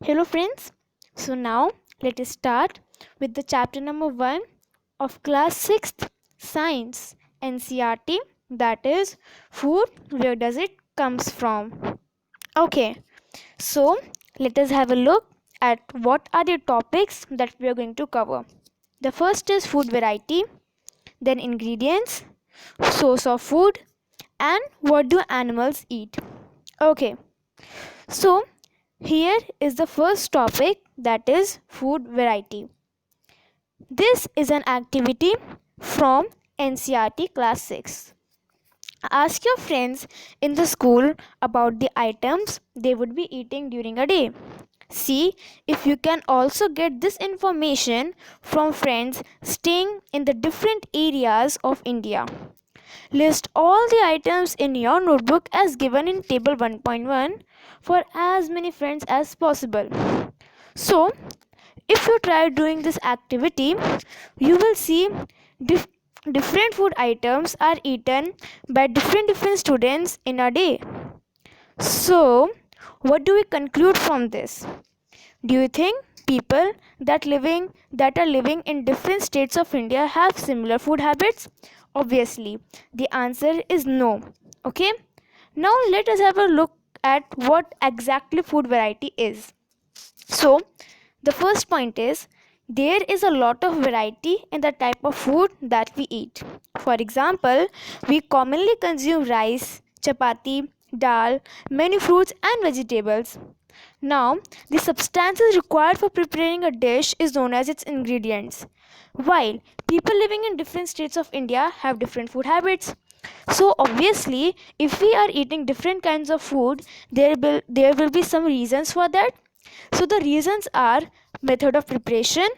Hello friends, so now let us start with the chapter number 1 of class 6th science NCERT, that is food, where does it comes from. Okay, so let us have a look at what are the topics that we are going to cover. The first is food variety, then ingredients, source of food, and what do animals eat. Okay, so here is the first topic, that is food variety. This is an activity from NCERT class 6. Ask your friends in the school about the items they would be eating during a day. See if you can also get this information from friends staying in the different areas of India. List all the items in your notebook as given in table 1.1 for as many friends as possible. So, if you try doing this activity, you will see different food items are eaten by different students in a day. So, what do we conclude from this? Do you think people that are living in different states of India have similar food habits? Obviously, the answer is no. Okay? Now let us have a look at what exactly food variety is. So, the first point is there is a lot of variety in the type of food that we eat. For example, we commonly consume rice, chapati, dal, many fruits and vegetables. Now, the substances required for preparing a dish is known as its ingredients. While people living in different states of India have different food habits. So obviously, if we are eating different kinds of food, there will be some reasons for that. So the reasons are method of preparation,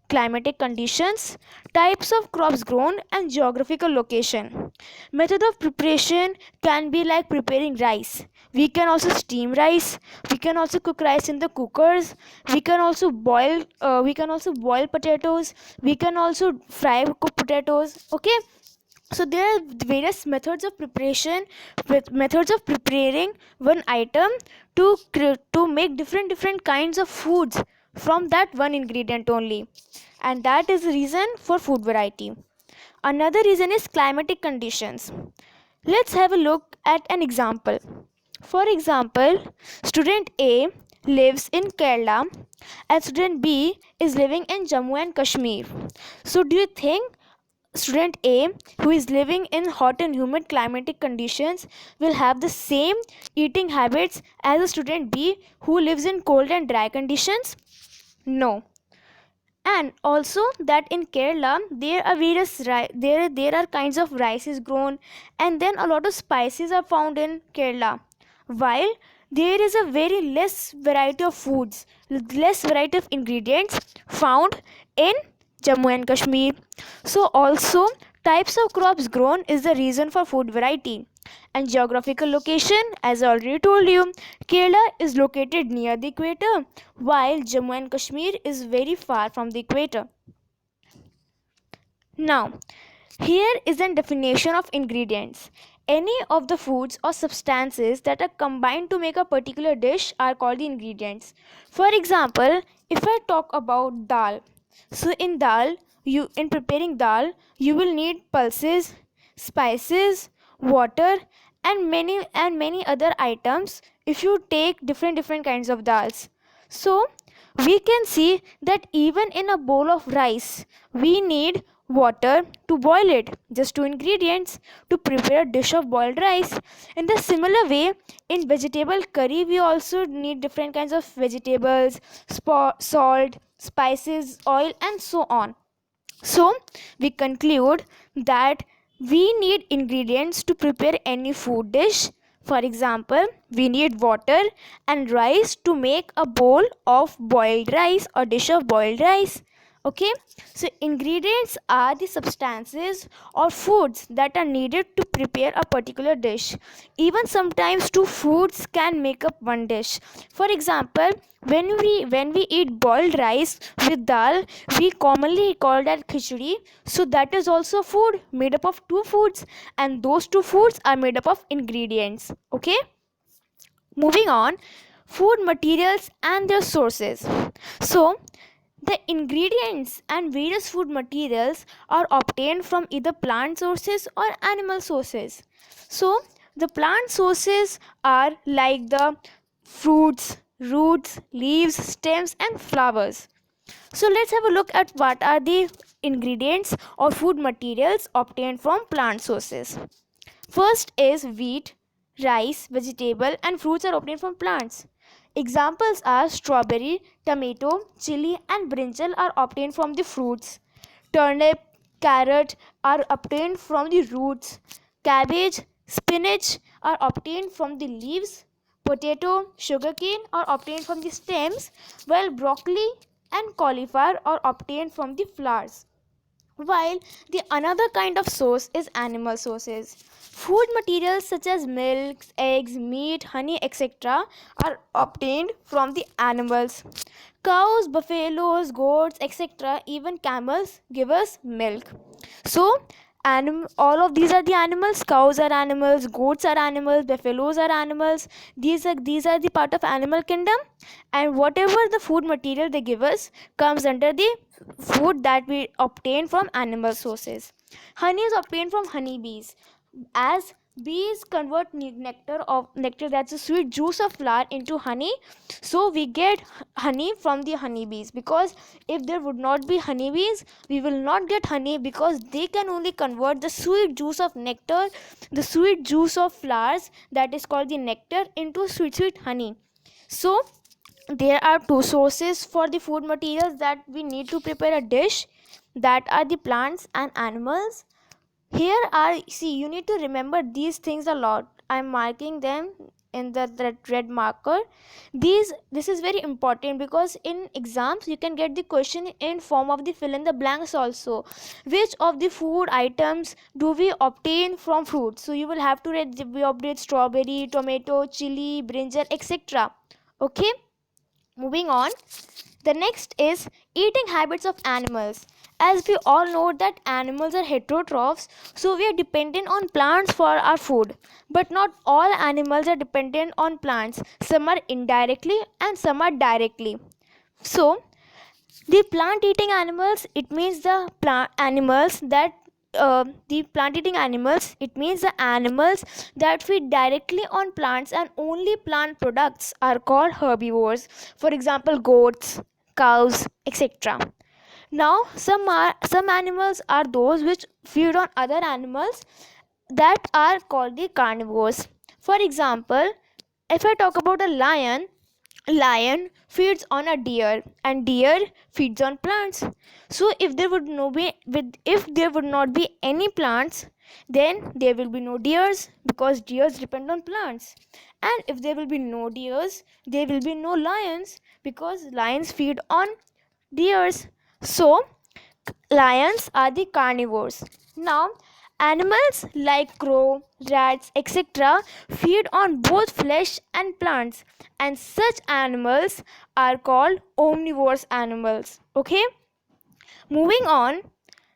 climatic conditions, types of crops grown, and geographical location. Method of preparation can be like preparing rice. We can also steam rice. We can also cook rice in the cookers. We can also boil. We can also boil potatoes. We can also fry cooked potatoes. Okay, so there are various methods of preparation, with methods of preparing one item to make different kinds of foods from that one ingredient only, and that is the reason for food variety. Another reason is climatic conditions. Let's have a look at an example. For example, student A lives in Kerala and student B is living in Jammu and Kashmir. So do you think student A, who is living in hot and humid climatic conditions, will have the same eating habits as a student B, who lives in cold and dry conditions? No. And also that in Kerala there are there are kinds of rices grown, and then a lot of spices are found in Kerala, while there is a very less variety of foods, less variety of ingredients found in Jammu and Kashmir. So also types of crops grown is the reason for food variety. And geographical location, as I already told you, Kerala is located near the equator, while Jammu and Kashmir is very far from the equator. Now, here is a definition of ingredients. Any of the foods or substances that are combined to make a particular dish are called the ingredients. For example, if I talk about dal, so in dal, in preparing dal, you will need pulses, spices, water, and many other items if you take different kinds of dals. So we can see that even in a bowl of rice, we need water to boil it, just two ingredients to prepare a dish of boiled rice. In the similar way, in vegetable curry, we also need different kinds of vegetables, salt, spices, oil, and so on. So we conclude that we need ingredients to prepare any food dish. For example, we need water and rice to make a bowl of boiled rice or dish of boiled rice. Okay, so ingredients are the substances or foods that are needed to prepare a particular dish. Even sometimes two foods can make up one dish. For example, when we eat boiled rice with dal, we commonly call that khichdi. So that is also food made up of two foods, and those two foods are made up of ingredients. Okay, moving on. food materials and their sources. So, the ingredients and various food materials are obtained from either plant sources or animal sources. So, the plant sources are like the fruits, roots, leaves, stems, and flowers. So, let's have a look at what are the ingredients or food materials obtained from plant sources. First is wheat, rice, vegetable, and fruits are obtained from plants. Examples are strawberry, tomato, chili, and brinjal are obtained from the fruits. Turnip, carrot are obtained from the roots. Cabbage, spinach are obtained from the leaves. Potato, sugarcane are obtained from the stems, while broccoli and cauliflower are obtained from the flowers. While the another kind of source is animal sources. Food materials such as milk, eggs, meat, honey, etc. are obtained from the animals. Cows, buffaloes, goats, etc., even camels give us milk. So, all of these are the animals. Cows are animals, goats are animals, buffaloes are animals. These are the part of animal kingdom, and whatever the food material they give us comes under the food that we obtain from animal sources. Honey is obtained from honeybees, as bees convert nectar, that's a sweet juice of flower, into honey. So we get honey from the honeybees, because if there would not be honeybees, we will not get honey, because they can only convert the sweet juice of nectar, the sweet juice of flowers, that is called the nectar, into sweet honey. So there are two sources for the food materials that we need to prepare a dish, that are the plants and animals. Here are, see, you need to remember these things a lot. I'm marking them in the red marker. This is very important, because in exams you can get the question in form of the fill in the blanks also. Which of the food items do we obtain from fruits? So you will have to read, we obtain strawberry, tomato, chili, brinjal, etc. Okay, moving on. The next is eating habits of animals. As we all know that animals are heterotrophs, so we are dependent on plants for our food. But not all animals are dependent on plants. Some are indirectly and some are directly. So, the plant eating animals, it means the plant animals that the plant eating animals, it means the animals that feed directly on plants and only plant products are called herbivores. For example, goats, cows, etc. Now some animals are those which feed on other animals, that are called the carnivores. For example, if I talk about a lion feeds on a deer, and deer feeds on plants. So if there would not be any plants, then there will be no deers, because deers depend on plants. And if there will be no deers, there will be no lions, because lions feed on deers. So lions are the carnivores. Now, animals like crow, rats, etc. feed on both flesh and plants, and such animals are called omnivorous animals. Okay, moving on.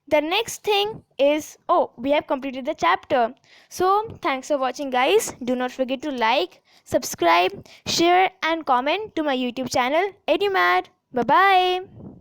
The next thing is, we have completed the chapter. So, thanks for watching, guys. Do not forget to like, subscribe, share, and comment to my YouTube channel, Edu Mad. Bye bye.